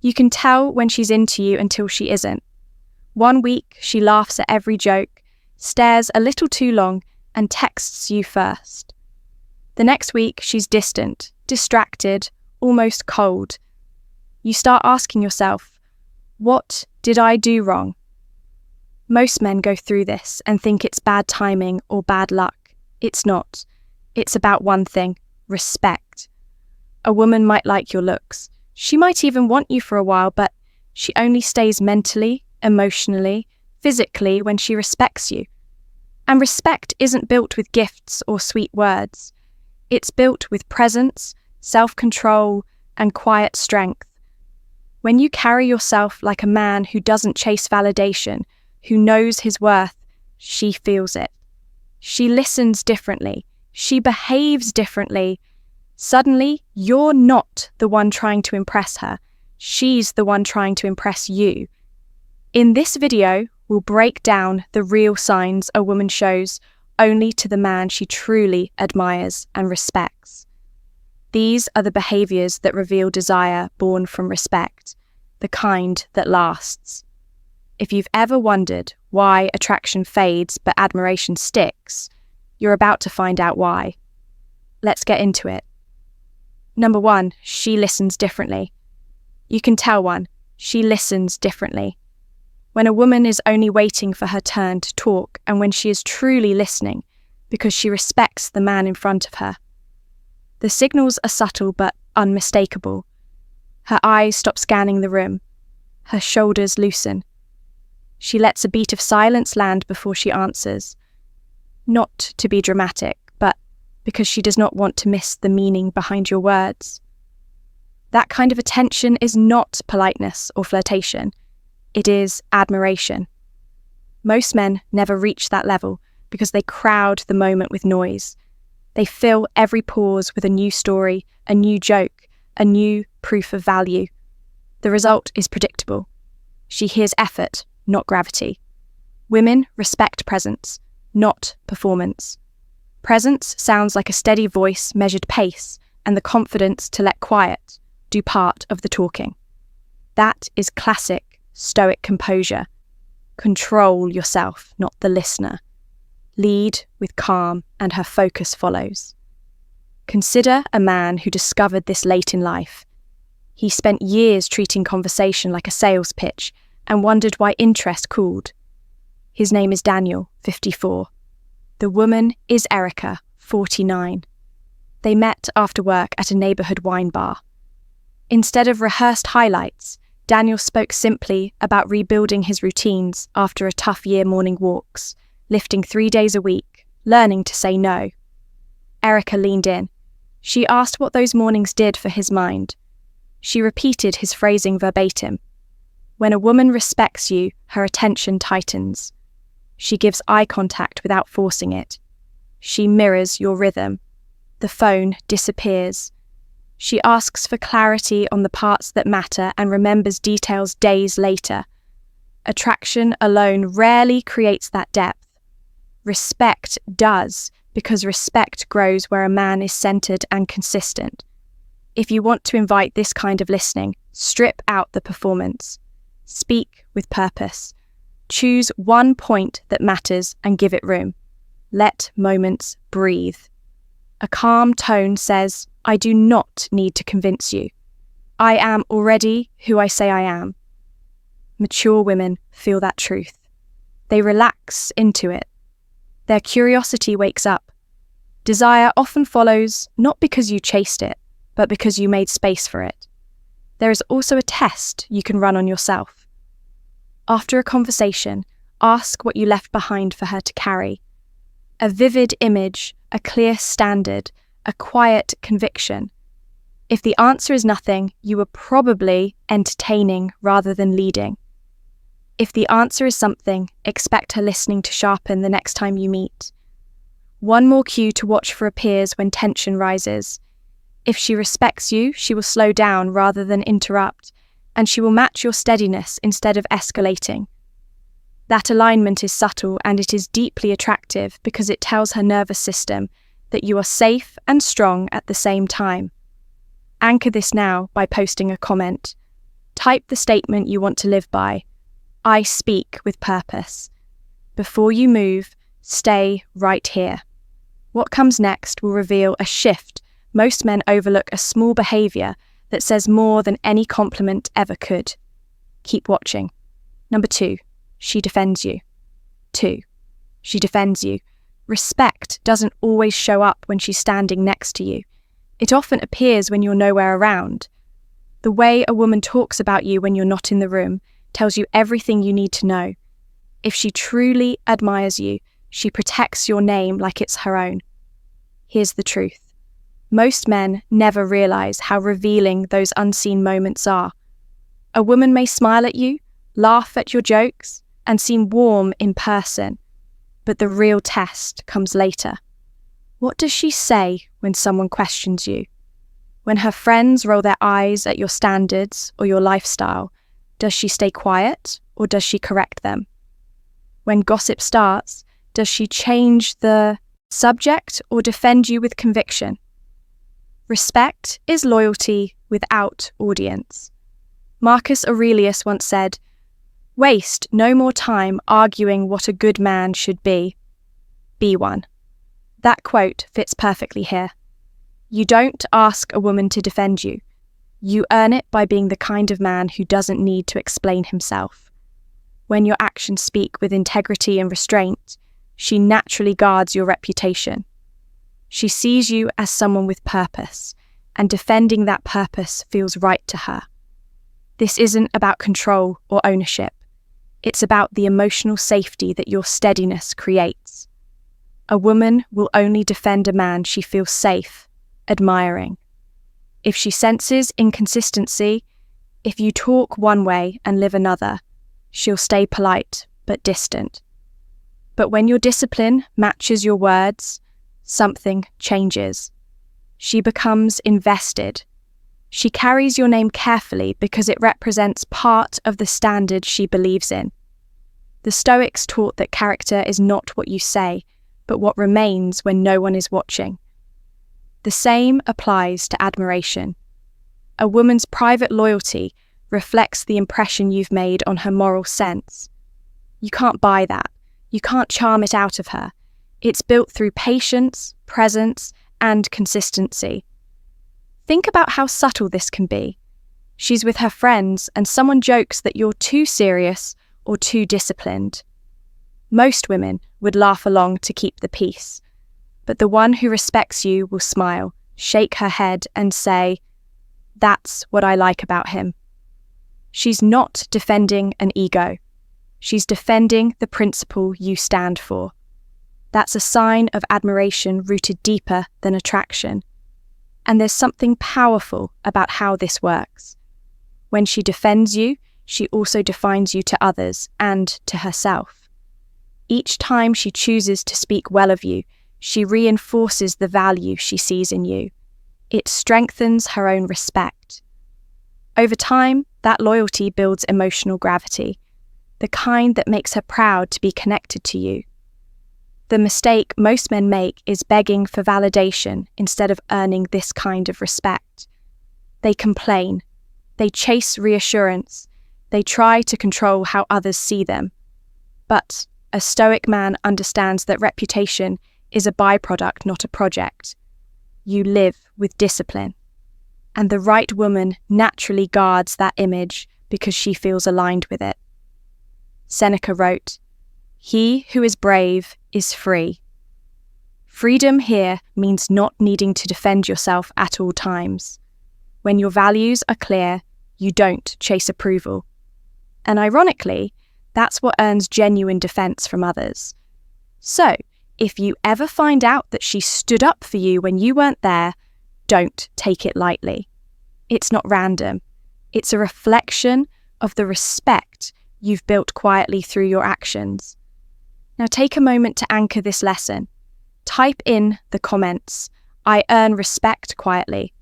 You can tell when she's into you until she isn't. One week, she laughs at every joke, stares a little too long, and texts you first. The next week, she's distant, distracted, almost cold. You start asking yourself, what did I do wrong? Most men go through this and think it's bad timing or bad luck. It's not. It's about one thing: respect. A woman might like your looks. She might even want you for a while, but she only stays mentally, emotionally, physically when she respects you. And respect isn't built with gifts or sweet words. It's built with presence, self-control, and quiet strength. When you carry yourself like a man who doesn't chase validation, who knows his worth, she feels it. She listens differently. She behaves differently. Suddenly, you're not the one trying to impress her. She's the one trying to impress you. In this video, we'll break down the real signs a woman shows only to the man she truly admires and respects. These are the behaviors that reveal desire born from respect, the kind that lasts. If you've ever wondered why attraction fades but admiration sticks, you're about to find out why. Let's get into it. Number 1, she listens differently. You can tell she listens differently. When a woman is only waiting for her turn to talk and when she is truly listening because she respects the man in front of her. The signals are subtle but unmistakable. Her eyes stop scanning the room. Her shoulders loosen. She lets a beat of silence land before she answers. Not to be dramatic, but because she does not want to miss the meaning behind your words. That kind of attention is not politeness or flirtation. It is admiration. Most men never reach that level because they crowd the moment with noise. They fill every pause with a new story, a new joke, a new proof of value. The result is predictable. She hears effort, not gravity. Women respect presence, not performance. Presence sounds like a steady voice, measured pace, and the confidence to let quiet do part of the talking. That is classic Stoic composure. Control yourself, not the listener. Lead with calm, and her focus follows. Consider a man who discovered this late in life. He spent years treating conversation like a sales pitch and wondered why interest cooled. His name is Daniel, 54. The woman is Erica, 49. They met after work at a neighborhood wine bar. Instead of rehearsed highlights, Daniel spoke simply about rebuilding his routines after a tough year morning walks, lifting 3 days a week, learning to say no. Erica leaned in. She asked what those mornings did for his mind. She repeated his phrasing verbatim. When a woman respects you, her attention tightens. She gives eye contact without forcing it. She mirrors your rhythm. The phone disappears. She asks for clarity on the parts that matter and remembers details days later. Attraction alone rarely creates that depth. Respect does, because respect grows where a man is centered and consistent. If you want to invite this kind of listening, strip out the performance. Speak with purpose. Choose one point that matters and give it room. Let moments breathe. A calm tone says, I do not need to convince you. I am already who I say I am. Mature women feel that truth. They relax into it. Their curiosity wakes up. Desire often follows not because you chased it, but because you made space for it. There is also a test you can run on yourself. After a conversation, ask what you left behind for her to carry. A vivid image, a clear standard, a quiet conviction. If the answer is nothing, you are probably entertaining rather than leading. If the answer is something, expect her listening to sharpen the next time you meet. One more cue to watch for appears when tension rises. If she respects you, she will slow down rather than interrupt, and she will match your steadiness instead of escalating. That alignment is subtle and it is deeply attractive because it tells her nervous system that you are safe and strong at the same time. Anchor this now by posting a comment. Type the statement you want to live by. I speak with purpose. Before you move, stay right here. What comes next will reveal a shift. Most men overlook a small behavior that says more than any compliment ever could. Keep watching. Number 2, she defends you. 2, she defends you. Respect doesn't always show up when she's standing next to you. It often appears when you're nowhere around. The way a woman talks about you when you're not in the room tells you everything you need to know. If she truly admires you, she protects your name like it's her own. Here's the truth. Most men never realize how revealing those unseen moments are. A woman may smile at you, laugh at your jokes, and seem warm in person, but the real test comes later. What does she say when someone questions you? When her friends roll their eyes at your standards or your lifestyle, does she stay quiet or does she correct them? When gossip starts, does she change the subject or defend you with conviction? Respect is loyalty without audience. Marcus Aurelius once said, "Waste no more time arguing what a good man should be. Be one." That quote fits perfectly here. You don't ask a woman to defend you. You earn it by being the kind of man who doesn't need to explain himself. When your actions speak with integrity and restraint, she naturally guards your reputation. She sees you as someone with purpose, and defending that purpose feels right to her. This isn't about control or ownership. It's about the emotional safety that your steadiness creates. A woman will only defend a man she feels safe, admiring. If she senses inconsistency, if you talk one way and live another, she'll stay polite but distant. But when your discipline matches your words, something changes. She becomes invested. She carries your name carefully because it represents part of the standard she believes in. The Stoics taught that character is not what you say, but what remains when no one is watching. The same applies to admiration. A woman's private loyalty reflects the impression you've made on her moral sense. You can't buy that. You can't charm it out of her. It's built through patience, presence, and consistency. Think about how subtle this can be. She's with her friends and someone jokes that you're too serious or too disciplined. Most women would laugh along to keep the peace, but the one who respects you will smile, shake her head and say, "That's what I like about him." She's not defending an ego. She's defending the principle you stand for. That's a sign of admiration rooted deeper than attraction. And there's something powerful about how this works. When she defends you, she also defines you to others and to herself. Each time she chooses to speak well of you, she reinforces the value she sees in you. It strengthens her own respect. Over time, that loyalty builds emotional gravity, the kind that makes her proud to be connected to you. The mistake most men make is begging for validation instead of earning this kind of respect. They complain. They chase reassurance. They try to control how others see them. But a Stoic man understands that reputation is a byproduct, not a project. You live with discipline. And the right woman naturally guards that image because she feels aligned with it. Seneca wrote, "He who is brave is free." Freedom here means not needing to defend yourself at all times. When your values are clear, you don't chase approval. And ironically, that's what earns genuine defense from others. So, if you ever find out that she stood up for you when you weren't there, don't take it lightly. It's not random. It's a reflection of the respect you've built quietly through your actions. Now take a moment to anchor this lesson. Type in the comments, "I earn respect quietly."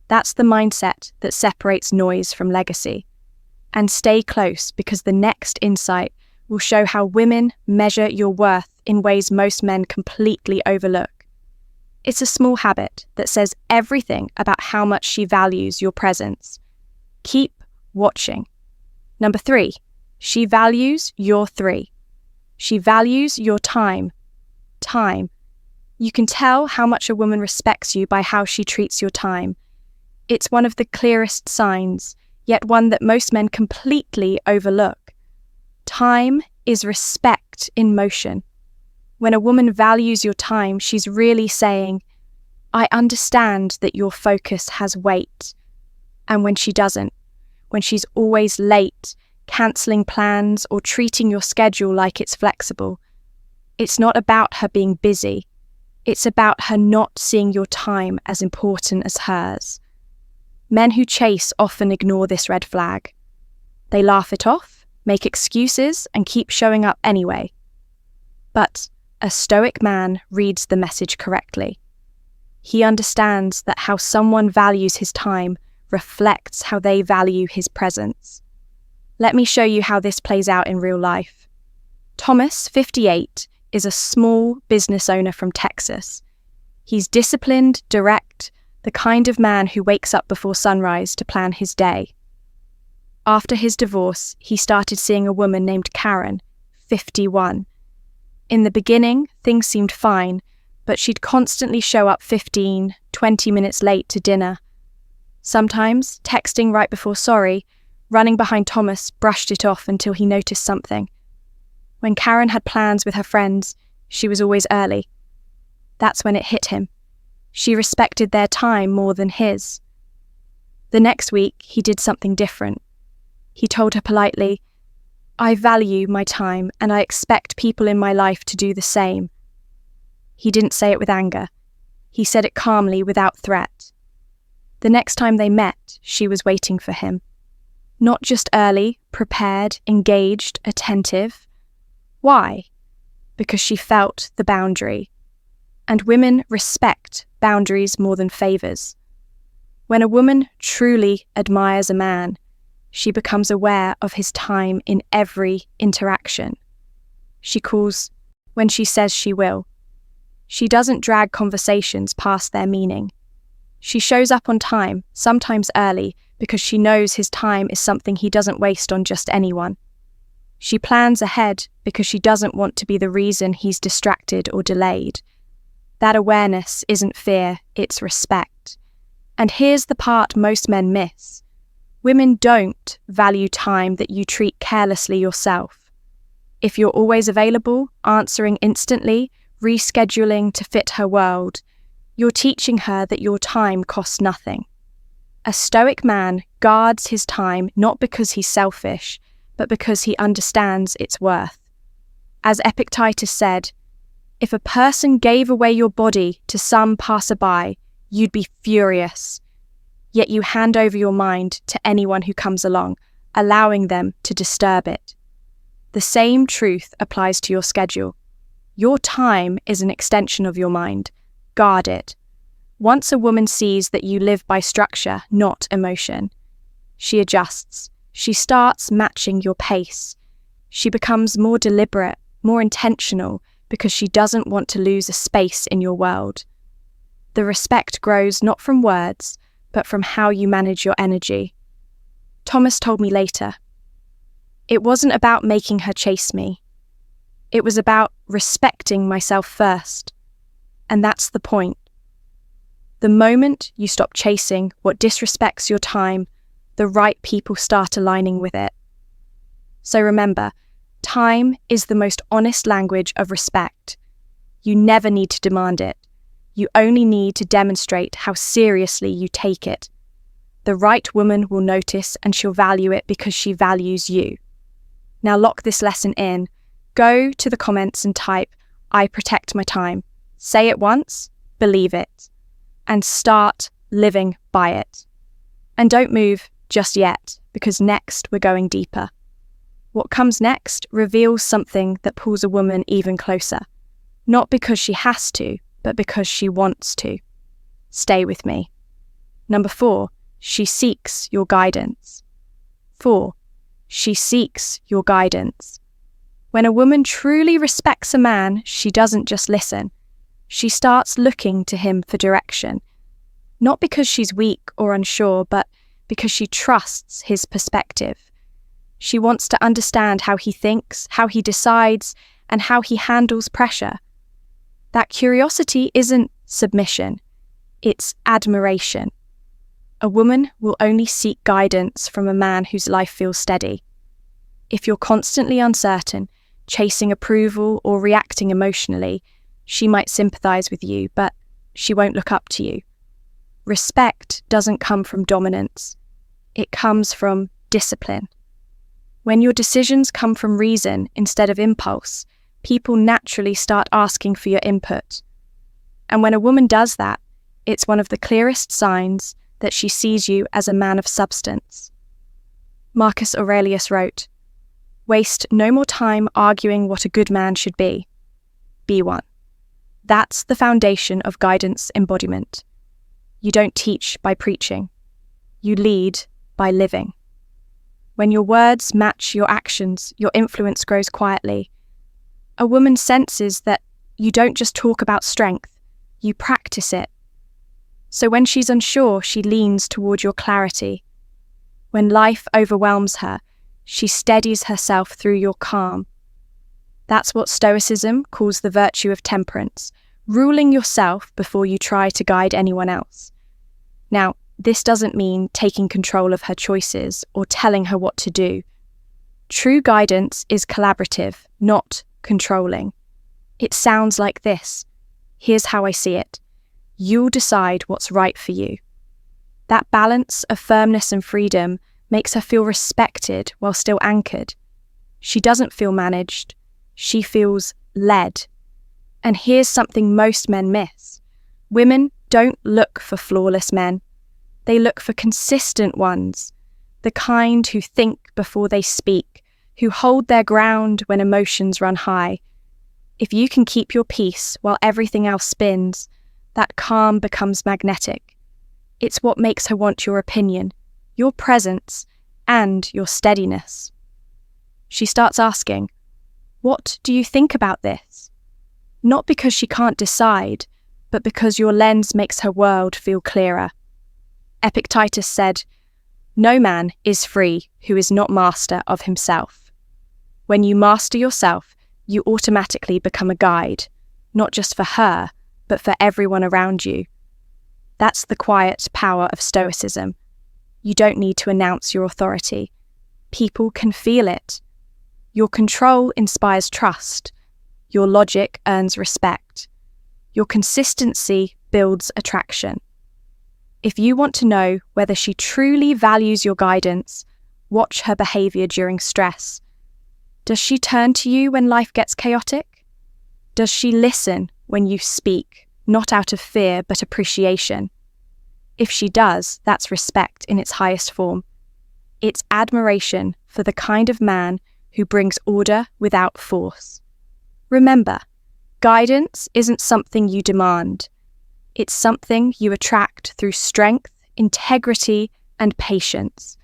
That's the mindset that separates noise from legacy. And stay close because the next insight will show how women measure your worth in ways most men completely overlook. It's a small habit that says everything about how much she values your presence. Keep watching. Number 3, she values your 3. She values your time. Time. You can tell how much a woman respects you by how she treats your time. It's one of the clearest signs, yet one that most men completely overlook. Time is respect in motion. When a woman values your time, she's really saying, I understand that your focus has weight. And when she doesn't, when she's always late, cancelling plans or treating your schedule like it's flexible, it's not about her being busy. It's about her not seeing your time as important as hers. Men who chase often ignore this red flag. They laugh it off, make excuses, and keep showing up anyway. But a Stoic man reads the message correctly. He understands that how someone values his time reflects how they value his presence. Let me show you how this plays out in real life. Thomas, 58, is a small business owner from Texas. He's disciplined, direct, the kind of man who wakes up before sunrise to plan his day. After his divorce, he started seeing a woman named Karen, 51. In the beginning, things seemed fine, but she'd constantly show up 15, 20 minutes late to dinner. Sometimes, texting right before sorry, running behind Thomas brushed it off until he noticed something. When Karen had plans with her friends, she was always early. That's when it hit him. She respected their time more than his. The next week, he did something different. He told her politely, I value my time and I expect people in my life to do the same. He didn't say it with anger. He said it calmly without threat. The next time they met, she was waiting for him. Not just early, prepared, engaged, attentive. Why? Because she felt the boundary. And women respect boundaries more than favors. When a woman truly admires a man, she becomes aware of his time in every interaction. She calls when she says she will. She doesn't drag conversations past their meaning. She shows up on time, sometimes early, because she knows his time is something he doesn't waste on just anyone. She plans ahead because she doesn't want to be the reason he's distracted or delayed. That awareness isn't fear, it's respect. And here's the part most men miss. Women don't value time that you treat carelessly yourself. If you're always available, answering instantly, rescheduling to fit her world, you're teaching her that your time costs nothing. A Stoic man guards his time not because he's selfish, but because he understands its worth. As Epictetus said, if a person gave away your body to some passerby, you'd be furious. Yet you hand over your mind to anyone who comes along, allowing them to disturb it. The same truth applies to your schedule. Your time is an extension of your mind. Guard it. Once a woman sees that you live by structure, not emotion, she adjusts. She starts matching your pace. She becomes more deliberate, more intentional, because she doesn't want to lose a space in your world. The respect grows not from words, but from how you manage your energy. Thomas told me later, it wasn't about making her chase me. It was about respecting myself first. And that's the point. The moment you stop chasing what disrespects your time, the right people start aligning with it. So remember, time is the most honest language of respect. You never need to demand it. You only need to demonstrate how seriously you take it. The right woman will notice and she'll value it because she values you. Now lock this lesson in. Go to the comments and type, I protect my time. Say it once, believe it, and start living by it. And don't move just yet, because next we're going deeper. What comes next reveals something that pulls a woman even closer. Not because she has to, but because she wants to. Stay with me. Number 4, she seeks your guidance. 4, she seeks your guidance. When a woman truly respects a man, she doesn't just listen. She starts looking to him for direction. Not because she's weak or unsure, but because she trusts his perspective. She wants to understand how he thinks, how he decides, and how he handles pressure. That curiosity isn't submission, it's admiration. A woman will only seek guidance from a man whose life feels steady. If you're constantly uncertain, chasing approval or reacting emotionally, she might sympathize with you, but she won't look up to you. Respect doesn't come from dominance. It comes from discipline. When your decisions come from reason instead of impulse, people naturally start asking for your input. And when a woman does that, it's one of the clearest signs that she sees you as a man of substance. Marcus Aurelius wrote, "Waste no more time arguing what a good man should be. Be one." That's the foundation of guidance embodiment. You don't teach by preaching. You lead by living. When your words match your actions, your influence grows quietly. A woman senses that you don't just talk about strength, you practice it. So when she's unsure, she leans toward your clarity. When life overwhelms her, she steadies herself through your calm. That's what Stoicism calls the virtue of temperance, ruling yourself before you try to guide anyone else. Now, this doesn't mean taking control of her choices or telling her what to do. True guidance is collaborative, not controlling. It sounds like this. Here's how I see it. You'll decide what's right for you. That balance of firmness and freedom makes her feel respected while still anchored. She doesn't feel managed. She feels led. And here's something most men miss. Women don't look for flawless men. They look for consistent ones, the kind who think before they speak, who hold their ground when emotions run high. If you can keep your peace while everything else spins, that calm becomes magnetic. It's what makes her want your opinion, your presence, and your steadiness. She starts asking, "What do you think about this?" Not because she can't decide, but because your lens makes her world feel clearer. Epictetus said, "No man is free who is not master of himself." When you master yourself, you automatically become a guide, not just for her, but for everyone around you. That's the quiet power of Stoicism. You don't need to announce your authority. People can feel it. Your control inspires trust. Your logic earns respect. Your consistency builds attraction. If you want to know whether she truly values your guidance, watch her behavior during stress. Does she turn to you when life gets chaotic? Does she listen when you speak, not out of fear but appreciation? If she does, that's respect in its highest form. It's admiration for the kind of man who brings order without force. Remember, guidance isn't something you demand. It's something you attract through strength, integrity, and patience.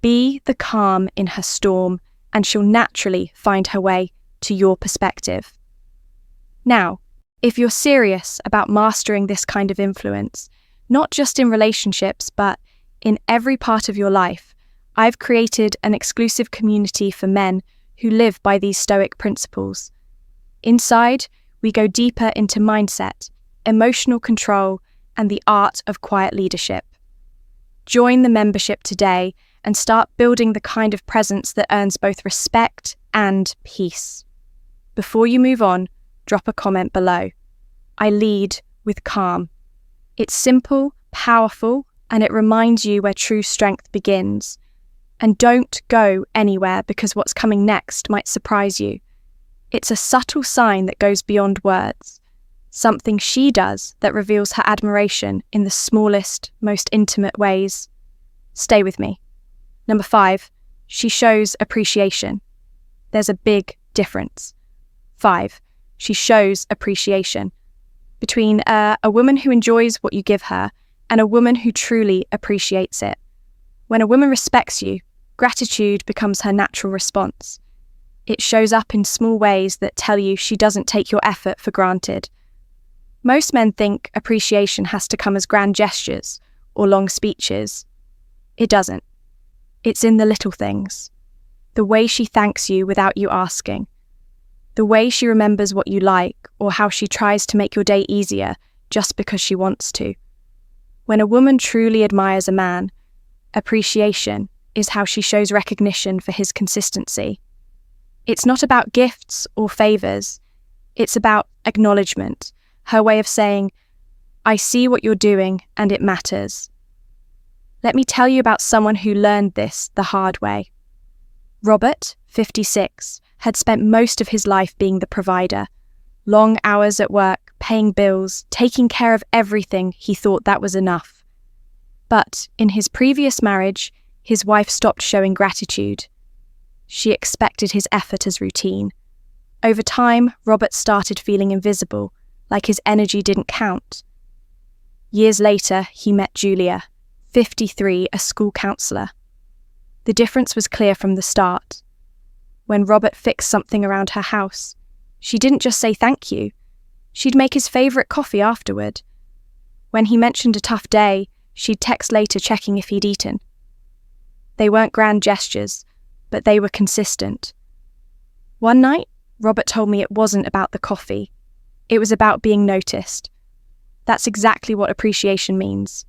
Be the calm in her storm, and she'll naturally find her way to your perspective. Now, if you're serious about mastering this kind of influence, not just in relationships, but in every part of your life, I've created an exclusive community for men who live by these Stoic principles. Inside, we go deeper into mindset, emotional control, and the art of quiet leadership. Join the membership today and start building the kind of presence that earns both respect and peace. Before you move on, drop a comment below. I lead with calm. It's simple, powerful, and it reminds you where true strength begins. And don't go anywhere because what's coming next might surprise you. It's a subtle sign that goes beyond words. Something she does that reveals her admiration in the smallest, most intimate ways. Stay with me. Number 5, she shows appreciation. There's a big difference. 5, she shows appreciation. Between a woman who enjoys what you give her and a woman who truly appreciates it. When a woman respects you, gratitude becomes her natural response. It shows up in small ways that tell you she doesn't take your effort for granted. Most men think appreciation has to come as grand gestures or long speeches. It doesn't. It's in the little things. The way she thanks you without you asking. The way she remembers what you like or how she tries to make your day easier just because she wants to. When a woman truly admires a man, appreciation is how she shows recognition for his consistency. It's not about gifts or favours. It's about acknowledgement, her way of saying, I see what you're doing and it matters. Let me tell you about someone who learned this the hard way. Robert, 56, had spent most of his life being the provider. Long hours at work, paying bills, taking care of everything. He thought that was enough. But in his previous marriage, his wife stopped showing gratitude. She expected his effort as routine. Over time, Robert started feeling invisible, like his energy didn't count. Years later, he met Julia, 53, a school counsellor. The difference was clear from the start. When Robert fixed something around her house, she didn't just say thank you. She'd make his favourite coffee afterward. When he mentioned a tough day, she'd text later checking if he'd eaten. They weren't grand gestures, but they were consistent. One night, Robert told me it wasn't about the coffee. It was about being noticed. That's exactly what appreciation means.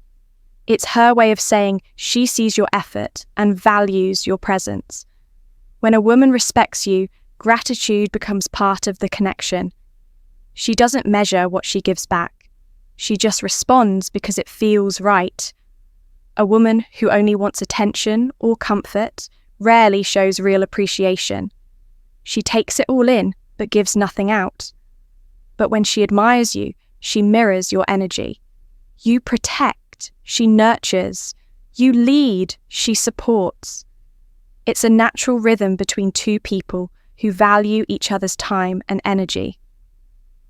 It's her way of saying she sees your effort and values your presence. When a woman respects you, gratitude becomes part of the connection. She doesn't measure what she gives back. She just responds because it feels right. A woman who only wants attention or comfort rarely shows real appreciation. She takes it all in, but gives nothing out. But when she admires you, she mirrors your energy. You protect, she nurtures. You lead, she supports. It's a natural rhythm between two people who value each other's time and energy.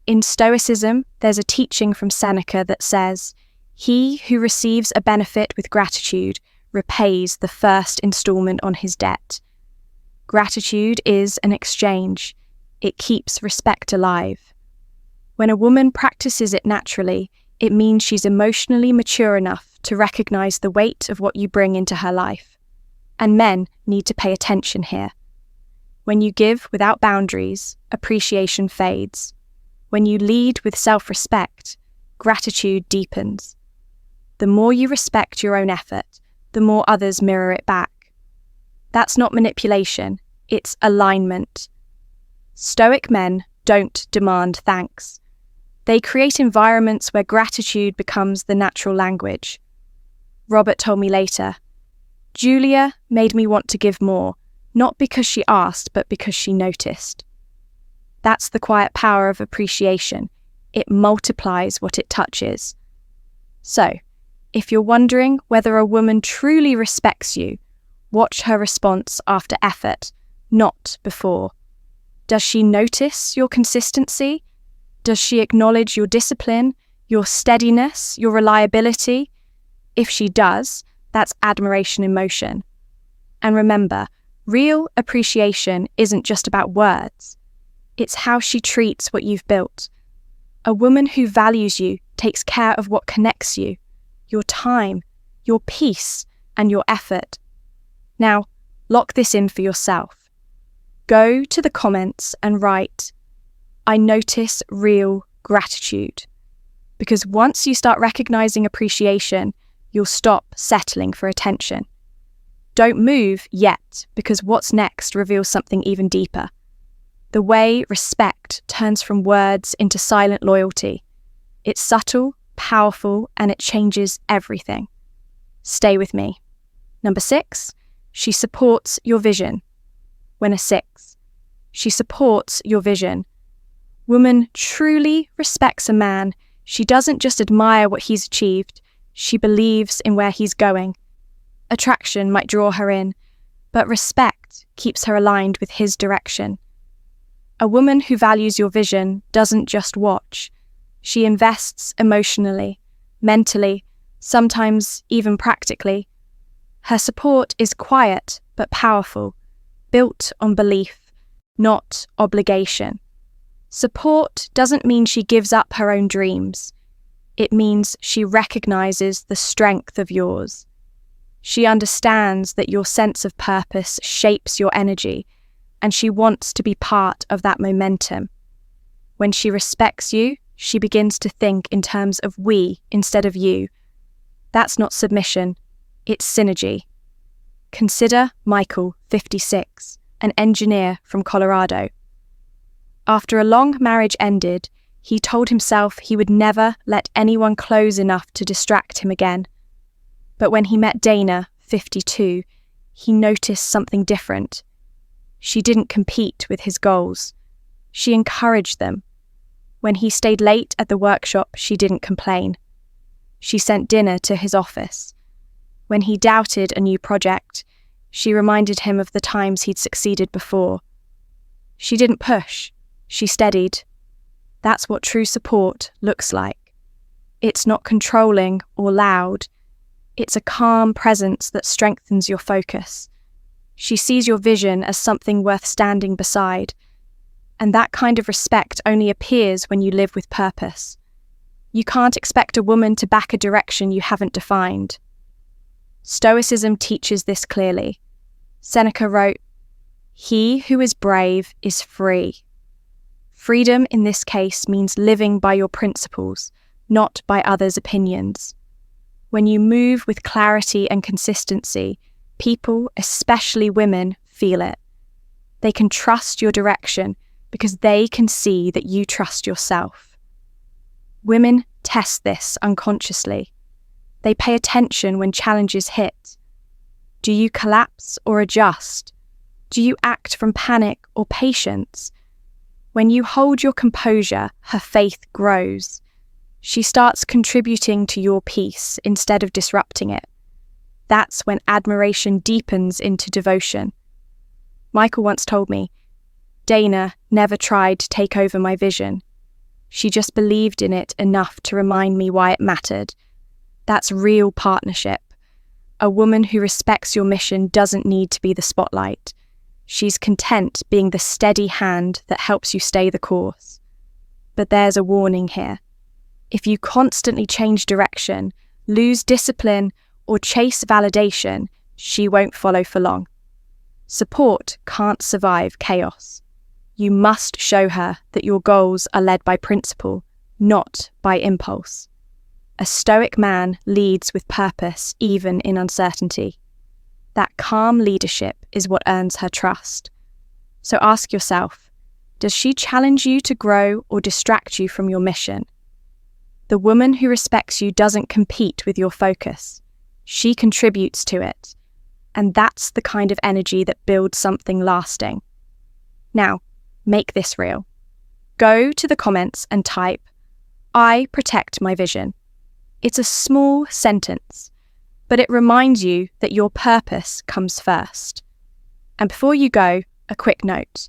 In Stoicism, there's a teaching from Seneca that says, "He who receives a benefit with gratitude repays the first installment on his debt." Gratitude is an exchange. It keeps respect alive. When a woman practices it naturally, it means she's emotionally mature enough to recognize the weight of what you bring into her life. And men need to pay attention here. When you give without boundaries, appreciation fades. When you lead with self-respect, gratitude deepens. The more you respect your own effort, the more others mirror it back. That's not manipulation, it's alignment. Stoic men don't demand thanks. They create environments where gratitude becomes the natural language. Robert told me later, "Julia made me want to give more, not because she asked, but because she noticed." That's the quiet power of appreciation. It multiplies what it touches. So, if you're wondering whether a woman truly respects you, watch her response after effort, not before. Does she notice your consistency? Does she acknowledge your discipline, your steadiness, your reliability? If she does, that's admiration in motion. And remember, real appreciation isn't just about words. It's how she treats what you've built. A woman who values you takes care of what connects you, your time, your peace, and your effort. Now, lock this in for yourself. Go to the comments and write, "I notice real gratitude." Because once you start recognizing appreciation, you'll stop settling for attention. Don't move yet, because what's next reveals something even deeper. The way respect turns from words into silent loyalty. It's subtle, powerful, and it changes everything. Stay with me. Number 6, she supports your vision. When a 6, she supports your vision. Woman truly respects a man. She doesn't just admire what he's achieved, she believes in where he's going. Attraction might draw her in, but respect keeps her aligned with his direction. A woman who values your vision doesn't just watch. She invests emotionally, mentally, sometimes even practically. Her support is quiet but powerful, built on belief, not obligation. Support doesn't mean she gives up her own dreams. It means she recognizes the strength of yours. She understands that your sense of purpose shapes your energy, and she wants to be part of that momentum. When she respects you, she begins to think in terms of we instead of you. That's not submission, it's synergy. Consider Michael, 56, an engineer from Colorado. After a long marriage ended, he told himself he would never let anyone close enough to distract him again. But when he met Dana, 52, he noticed something different. She didn't compete with his goals. She encouraged them. When he stayed late at the workshop, she didn't complain. She sent dinner to his office. When he doubted a new project, she reminded him of the times he'd succeeded before. She didn't push, she steadied. That's what true support looks like. It's not controlling or loud. It's a calm presence that strengthens your focus. She sees your vision as something worth standing beside. And that kind of respect only appears when you live with purpose. You can't expect a woman to back a direction you haven't defined. Stoicism teaches this clearly. Seneca wrote, "He who is brave is free." Freedom in this case means living by your principles, not by others' opinions. When you move with clarity and consistency, people, especially women, feel it. They can trust your direction because they can see that you trust yourself. Women test this unconsciously. They pay attention when challenges hit. Do you collapse or adjust? Do you act from panic or patience? When you hold your composure, her faith grows. She starts contributing to your peace instead of disrupting it. That's when admiration deepens into devotion. Michael once told me, Dana never tried to take over my vision. She just believed in it enough to remind me why it mattered. That's real partnership. A woman who respects your mission doesn't need to be the spotlight. She's content being the steady hand that helps you stay the course. But there's a warning here. If you constantly change direction, lose discipline, or chase validation, she won't follow for long. Support can't survive chaos. You must show her that your goals are led by principle, not by impulse. A Stoic man leads with purpose even in uncertainty. That calm leadership is what earns her trust. So ask yourself, does she challenge you to grow or distract you from your mission? The woman who respects you doesn't compete with your focus. She contributes to it. And that's the kind of energy that builds something lasting. Now, make this real. Go to the comments and type, "I protect my vision." It's a small sentence, but it reminds you that your purpose comes first. And before you go, a quick note.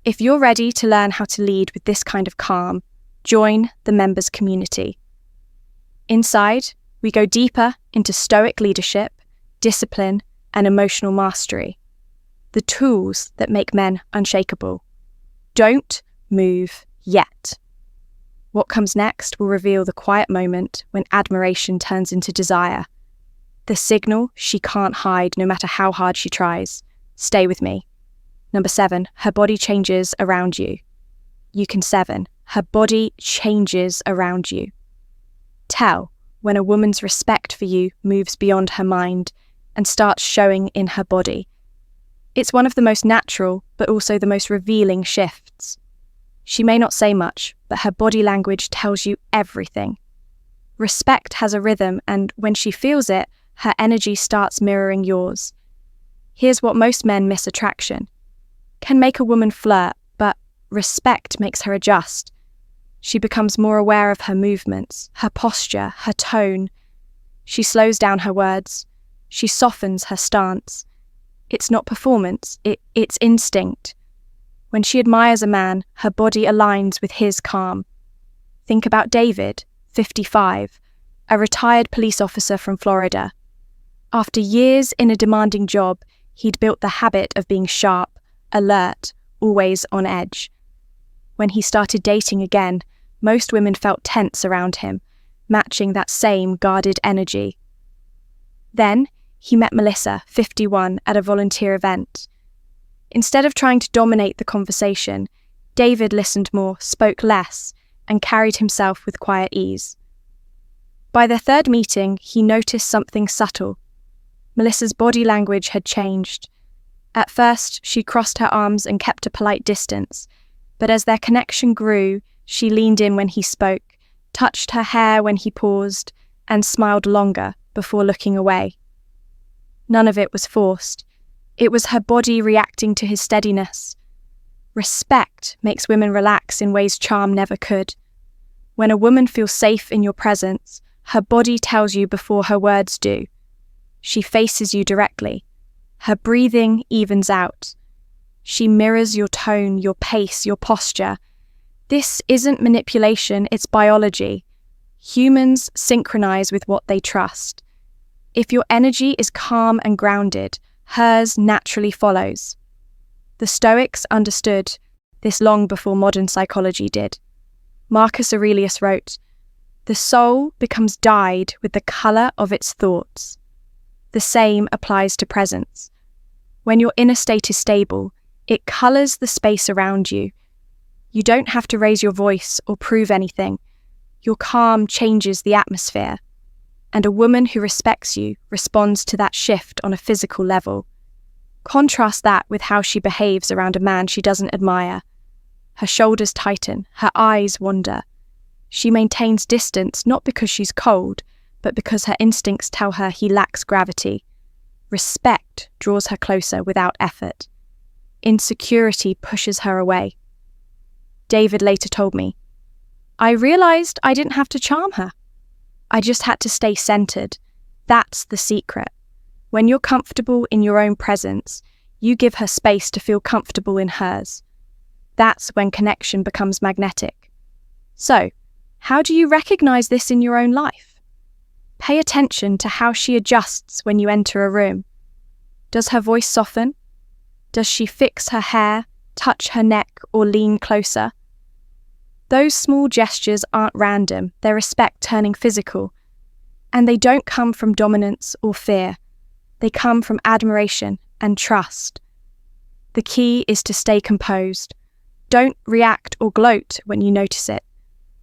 If you're ready to learn how to lead with this kind of calm, join the members community. Inside, we go deeper into Stoic leadership, discipline, and emotional mastery. The tools that make men unshakable. Don't move yet. What comes next will reveal the quiet moment when admiration turns into desire. The signal she can't hide no matter how hard she tries. Stay with me. Number 7, her body changes around you. You can 7. Her body changes around you. Tell when a woman's respect for you moves beyond her mind and starts showing in her body. It's one of the most natural, but also the most revealing shifts. She may not say much, but her body language tells you everything. Respect has a rhythm, and when she feels it, her energy starts mirroring yours. Here's what most men miss: attraction can make a woman flirt, but respect makes her adjust. She becomes more aware of her movements, her posture, her tone. She slows down her words. She softens her stance. It's not performance, it's instinct. When she admires a man, her body aligns with his calm. Think about David, 55, a retired police officer from Florida. After years in a demanding job, he'd built the habit of being sharp, alert, always on edge. When he started dating again, most women felt tense around him, matching that same guarded energy. Then, he met Melissa, 51, at a volunteer event. Instead of trying to dominate the conversation, David listened more, spoke less, and carried himself with quiet ease. By their third meeting, he noticed something subtle. Melissa's body language had changed. At first, she crossed her arms and kept a polite distance, but as their connection grew, she leaned in when he spoke, touched her hair when he paused, and smiled longer before looking away. None of it was forced. It was her body reacting to his steadiness. Respect makes women relax in ways charm never could. When a woman feels safe in your presence, her body tells you before her words do. She faces you directly. Her breathing evens out. She mirrors your tone, your pace, your posture. This isn't manipulation, it's biology. Humans synchronize with what they trust. If your energy is calm and grounded, hers naturally follows. The Stoics understood this long before modern psychology did. Marcus Aurelius wrote, "The soul becomes dyed with the colour of its thoughts." The same applies to presence. When your inner state is stable, it colours the space around you. You don't have to raise your voice or prove anything. Your calm changes the atmosphere. And a woman who respects you responds to that shift on a physical level. Contrast that with how she behaves around a man she doesn't admire. Her shoulders tighten, her eyes wander. She maintains distance not because she's cold, but because her instincts tell her he lacks gravity. Respect draws her closer without effort. Insecurity pushes her away. David later told me, "I realized I didn't have to charm her. I just had to stay centered. That's the secret. When you're comfortable in your own presence, you give her space to feel comfortable in hers. That's when connection becomes magnetic." So, how do you recognize this in your own life? Pay attention to how she adjusts when you enter a room. Does her voice soften? Does she fix her hair, touch her neck, or lean closer? Those small gestures aren't random, they're respect turning physical. And they don't come from dominance or fear. They come from admiration and trust. The key is to stay composed. Don't react or gloat when you notice it.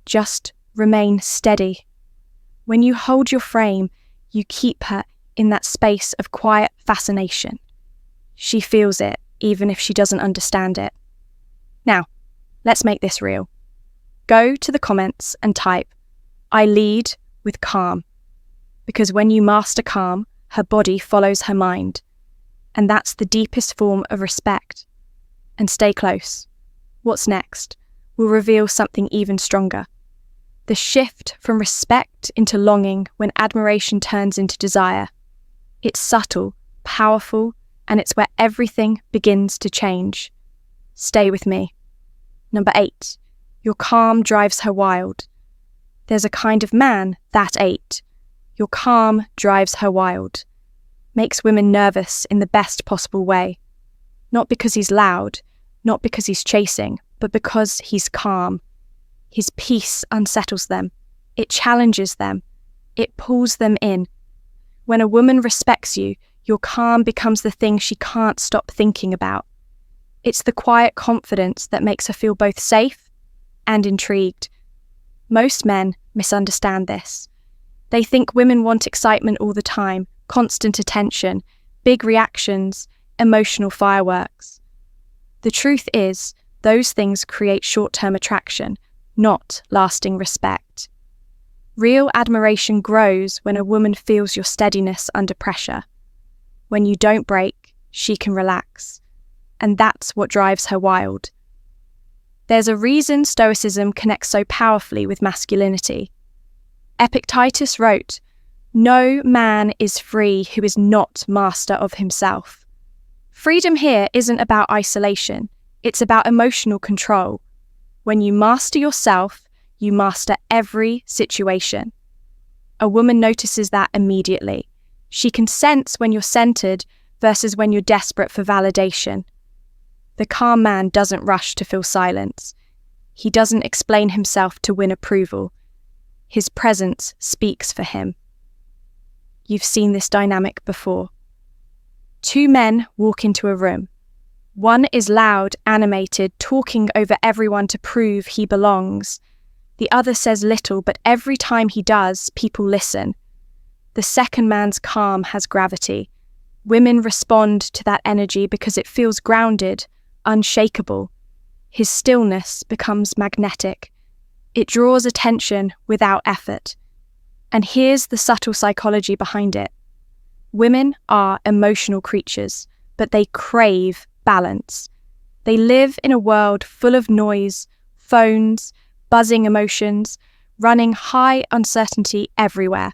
Just remain steady. When you hold your frame, you keep her in that space of quiet fascination. She feels it, even if she doesn't understand it. Now, let's make this real. Go to the comments and type, "I lead with calm." Because when you master calm, her body follows her mind. And that's the deepest form of respect. And stay close. What's next will reveal something even stronger. The shift from respect into longing when admiration turns into desire. It's subtle, powerful, and it's where everything begins to change. Stay with me. Number 8. Your calm drives her wild. There's a kind of man, that 8. Your calm drives her wild. Makes women nervous in the best possible way. Not because he's loud, not because he's chasing, but because he's calm. His peace unsettles them. It challenges them. It pulls them in. When a woman respects you, your calm becomes the thing she can't stop thinking about. It's the quiet confidence that makes her feel both safe and intrigued. Most men misunderstand this. They think women want excitement all the time, constant attention, big reactions, emotional fireworks. The truth is, those things create short-term attraction, not lasting respect. Real admiration grows when a woman feels your steadiness under pressure. When you don't break, she can relax. And that's what drives her wild. There's a reason Stoicism connects so powerfully with masculinity. Epictetus wrote, "No man is free who is not master of himself." Freedom here isn't about isolation, it's about emotional control. When you master yourself, you master every situation. A woman notices that immediately. She can sense when you're centered versus when you're desperate for validation. The calm man doesn't rush to fill silence. He doesn't explain himself to win approval. His presence speaks for him. You've seen this dynamic before. Two men walk into a room. One is loud, animated, talking over everyone to prove he belongs. The other says little, but every time he does, people listen. The second man's calm has gravity. Women respond to that energy because it feels grounded, unshakable. His stillness becomes magnetic. It draws attention without effort. And here's the subtle psychology behind it. Women are emotional creatures, but they crave balance. They live in a world full of noise, phones, buzzing emotions, running high uncertainty everywhere.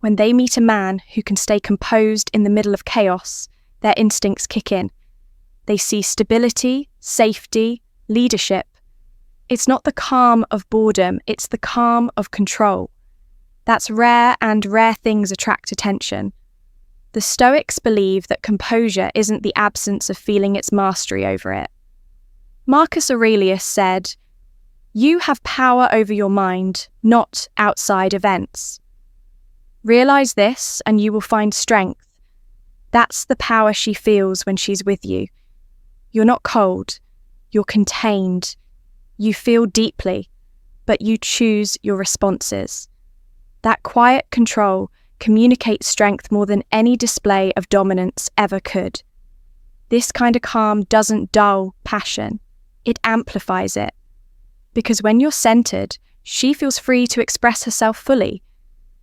When they meet a man who can stay composed in the middle of chaos, their instincts kick in. They see stability, safety, leadership. It's not the calm of boredom, it's the calm of control. That's rare, and rare things attract attention. The Stoics believe that composure isn't the absence of feeling its mastery over it. Marcus Aurelius said, "You have power over your mind, not outside events." Realize this and you will find strength. That's the power she feels when she's with you. You're not cold, you're contained. You feel deeply, but you choose your responses. That quiet control communicates strength more than any display of dominance ever could. This kind of calm doesn't dull passion, it amplifies it. Because when you're centered, she feels free to express herself fully.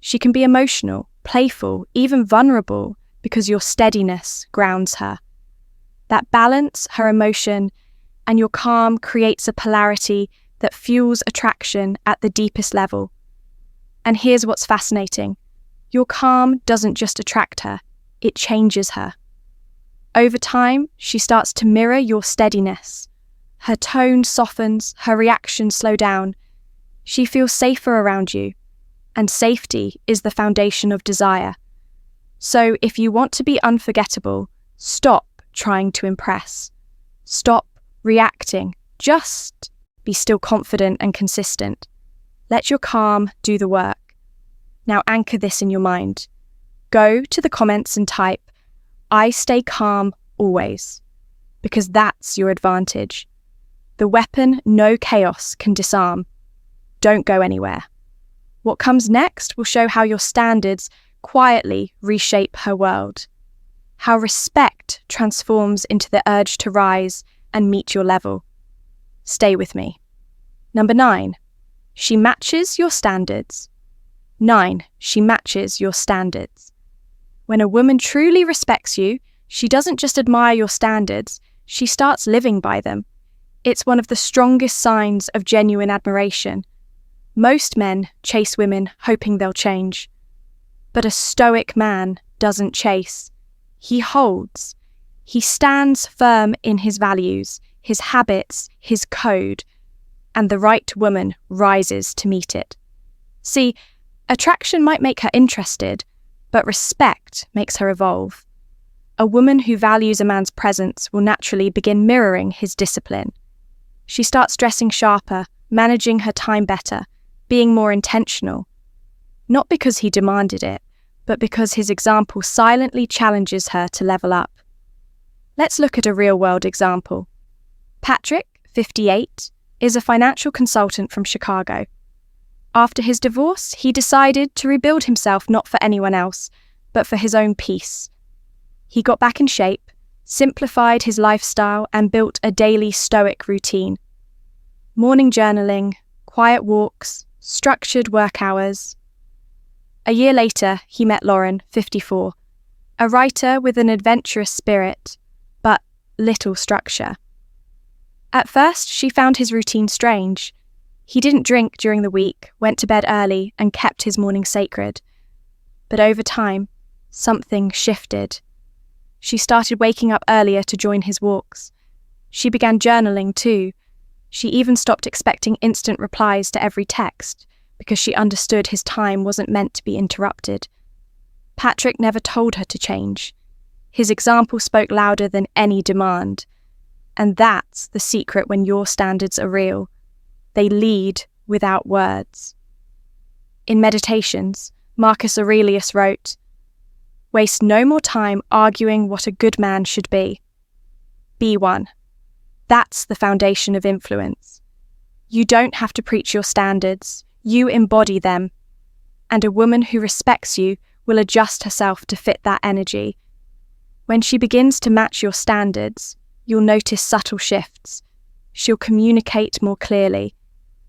She can be emotional, playful, even vulnerable, because your steadiness grounds her. That balance, her emotion, and your calm creates a polarity that fuels attraction at the deepest level. And here's what's fascinating. Your calm doesn't just attract her, it changes her. Over time, she starts to mirror your steadiness. Her tone softens, her reactions slow down. She feels safer around you, and safety is the foundation of desire. So if you want to be unforgettable, stop trying to impress. Stop reacting. Just be still confident and consistent. Let your calm do the work. Now anchor this in your mind. Go to the comments and type, "I stay calm always," because that's your advantage. The weapon no chaos can disarm. Don't go anywhere. What comes next will show how your standards quietly reshape her world. How respect transforms into the urge to rise and meet your level. Stay with me. Number 9. She matches your standards. 9. She matches your standards. When a woman truly respects you, she doesn't just admire your standards, she starts living by them. It's one of the strongest signs of genuine admiration. Most men chase women hoping they'll change. But a Stoic man doesn't chase. He holds. He stands firm in his values, his habits, his code, and the right woman rises to meet it. See, attraction might make her interested, but respect makes her evolve. A woman who values a man's presence will naturally begin mirroring his discipline. She starts dressing sharper, managing her time better, being more intentional. Not because he demanded it, but because his example silently challenges her to level up. Let's look at a real-world example. Patrick, 58, is a financial consultant from Chicago. After his divorce, he decided to rebuild himself not for anyone else, but for his own peace. He got back in shape, simplified his lifestyle, and built a daily Stoic routine. Morning journaling, quiet walks, structured work hours. A year later, he met Lauren, 54, a writer with an adventurous spirit, but little structure. At first, she found his routine strange. He didn't drink during the week, went to bed early, and kept his morning sacred. But over time, something shifted. She started waking up earlier to join his walks. She began journaling too. She even stopped expecting instant replies to every text, because she understood his time wasn't meant to be interrupted. Patrick never told her to change. His example spoke louder than any demand. And that's the secret when your standards are real. They lead without words. In Meditations, Marcus Aurelius wrote, Waste no more time arguing what a good man should be. Be one. That's the foundation of influence. You don't have to preach your standards, you embody them. And a woman who respects you will adjust herself to fit that energy. When she begins to match your standards, you'll notice subtle shifts. She'll communicate more clearly.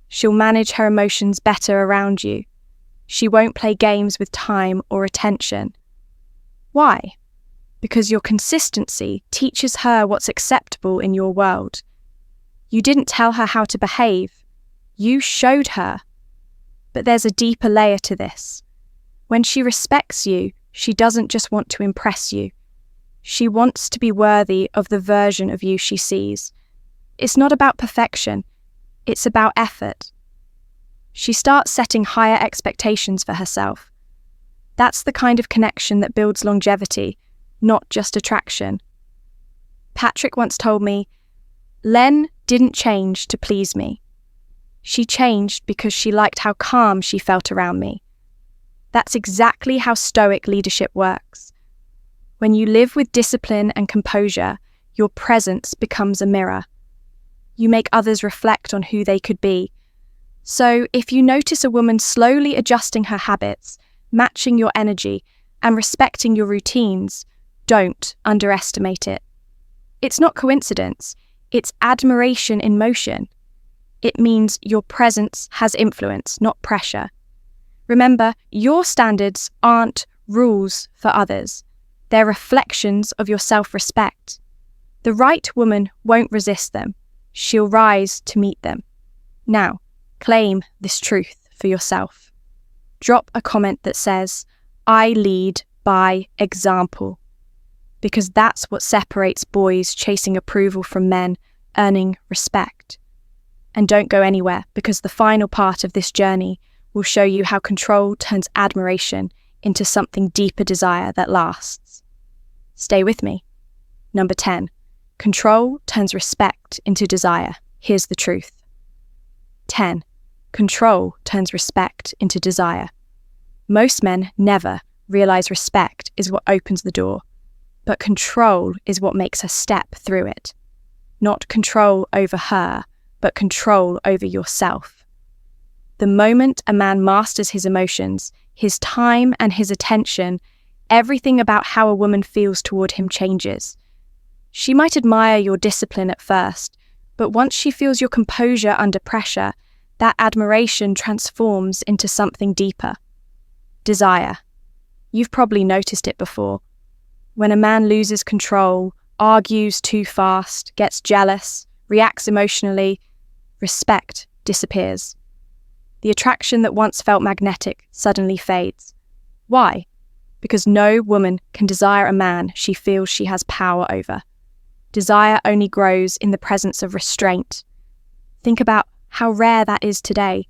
She'll manage her emotions better around you. She won't play games with time or attention. Why? Because your consistency teaches her what's acceptable in your world. You didn't tell her how to behave. You showed her. But there's a deeper layer to this. When she respects you, she doesn't just want to impress you. She wants to be worthy of the version of you she sees. It's not about perfection. It's about effort. She starts setting higher expectations for herself. That's the kind of connection that builds longevity, not just attraction. Patrick once told me, Len didn't change to please me. She changed because she liked how calm she felt around me. That's exactly how Stoic leadership works. When you live with discipline and composure, your presence becomes a mirror. You make others reflect on who they could be. So if you notice a woman slowly adjusting her habits, matching your energy, and respecting your routines, don't underestimate it. It's not coincidence, it's admiration in motion. It means your presence has influence, not pressure. Remember, your standards aren't rules for others. They're reflections of your self-respect. The right woman won't resist them. She'll rise to meet them. Now, claim this truth for yourself. Drop a comment that says, I lead by example. Because that's what separates boys chasing approval from men earning respect. And don't go anywhere, because the final part of this journey will show you how control turns admiration into something deeper desire that lasts. Stay with me. Number 10. Control turns respect into desire. Here's the truth. 10. Control turns respect into desire. Most men never realize respect is what opens the door, but control is what makes her step through it. Not control over her, but control over yourself. The moment a man masters his emotions, his time and his attention, everything about how a woman feels toward him changes. She might admire your discipline at first, but once she feels your composure under pressure, that admiration transforms into something deeper. Desire. You've probably noticed it before. When a man loses control, argues too fast, gets jealous, reacts emotionally, respect disappears. The attraction that once felt magnetic suddenly fades. Why? Because no woman can desire a man she feels she has power over. Desire only grows in the presence of restraint. Think about how rare that is today.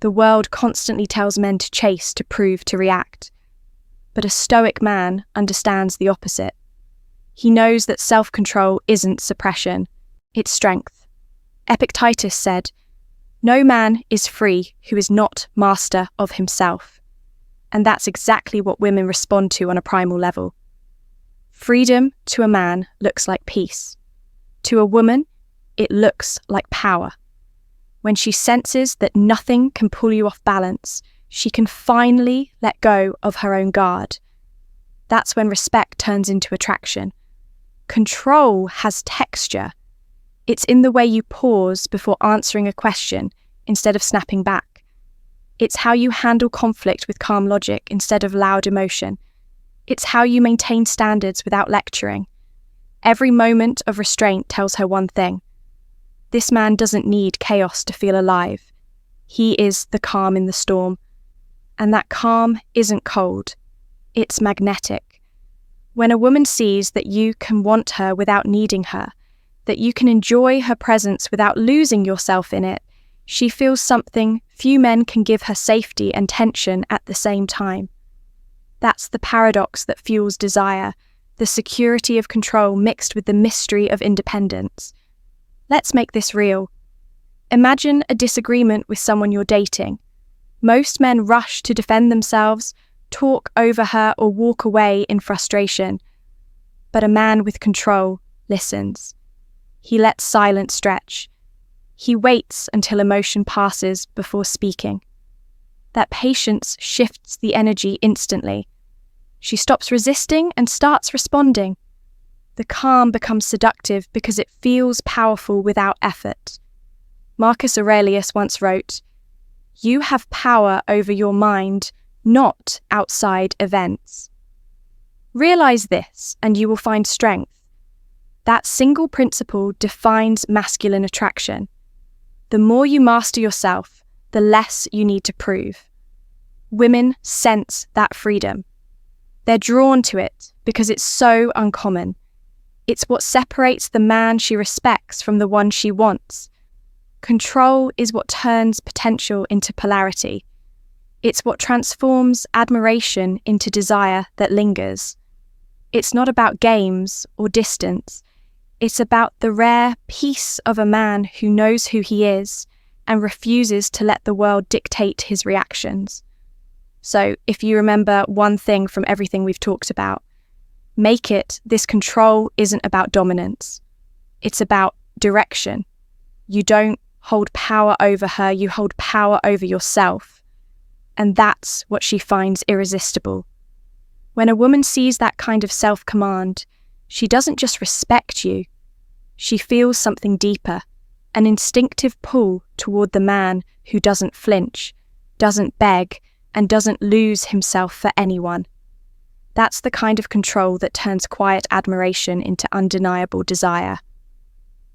The world constantly tells men to chase, to prove, to react. But a Stoic man understands the opposite. He knows that self-control isn't suppression, it's strength. Epictetus said, "No man is free who is not master of himself." And that's exactly what women respond to on a primal level. Freedom to a man looks like peace. To a woman, it looks like power. When she senses that nothing can pull you off balance, she can finally let go of her own guard. That's when respect turns into attraction. Control has texture. It's in the way you pause before answering a question instead of snapping back. It's how you handle conflict with calm logic instead of loud emotion. It's how you maintain standards without lecturing. Every moment of restraint tells her one thing. This man doesn't need chaos to feel alive. He is the calm in the storm. And that calm isn't cold. It's magnetic. When a woman sees that you can want her without needing her, that you can enjoy her presence without losing yourself in it, she feels something few men can give her: safety and tension at the same time. That's the paradox that fuels desire, the security of control mixed with the mystery of independence. Let's make this real. Imagine a disagreement with someone you're dating. Most men rush to defend themselves, talk over her, or walk away in frustration. But a man with control listens. He lets silence stretch. He waits until emotion passes before speaking. That patience shifts the energy instantly. She stops resisting and starts responding. The calm becomes seductive because it feels powerful without effort. Marcus Aurelius once wrote, "You have power over your mind, not outside events." Realize this, and you will find strength. That single principle defines masculine attraction. The more you master yourself, the less you need to prove. Women sense that freedom. They're drawn to it because it's so uncommon. It's what separates the man she respects from the one she wants. Control is what turns potential into polarity. It's what transforms admiration into desire that lingers. It's not about games or distance. It's about the rare peace of a man who knows who he is and refuses to let the world dictate his reactions. So, if you remember one thing from everything we've talked about, make it this control isn't about dominance. It's about direction. You don't hold power over her, you hold power over yourself. And that's what she finds irresistible. When a woman sees that kind of self-command, she doesn't just respect you. She feels something deeper, an instinctive pull toward the man who doesn't flinch, doesn't beg, and doesn't lose himself for anyone. That's the kind of control that turns quiet admiration into undeniable desire.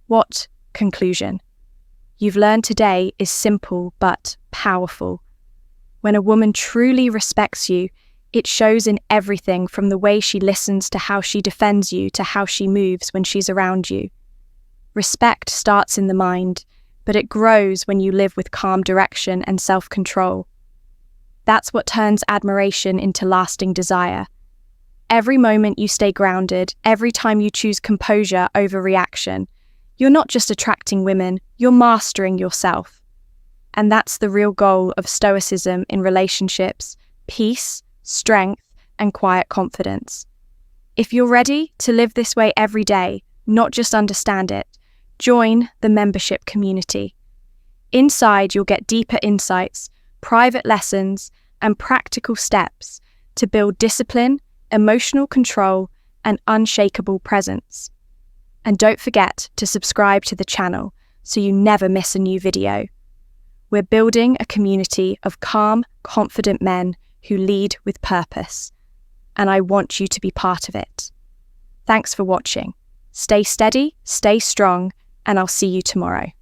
What conclusion you've learned today is simple but powerful. When a woman truly respects you, it shows in everything from the way she listens to how she defends you to how she moves when she's around you. Respect starts in the mind, but it grows when you live with calm direction and self-control. That's what turns admiration into lasting desire. Every moment you stay grounded, every time you choose composure over reaction, you're not just attracting women, you're mastering yourself. And that's the real goal of Stoicism in relationships: peace, strength, and quiet confidence. If you're ready to live this way every day, not just understand it, join the membership community. Inside, you'll get deeper insights, private lessons, and practical steps to build discipline, emotional control, and unshakable presence. And don't forget to subscribe to the channel so you never miss a new video. We're building a community of calm, confident men who lead with purpose, and I want you to be part of it. Thanks for watching. Stay steady, stay strong, and I'll see you tomorrow.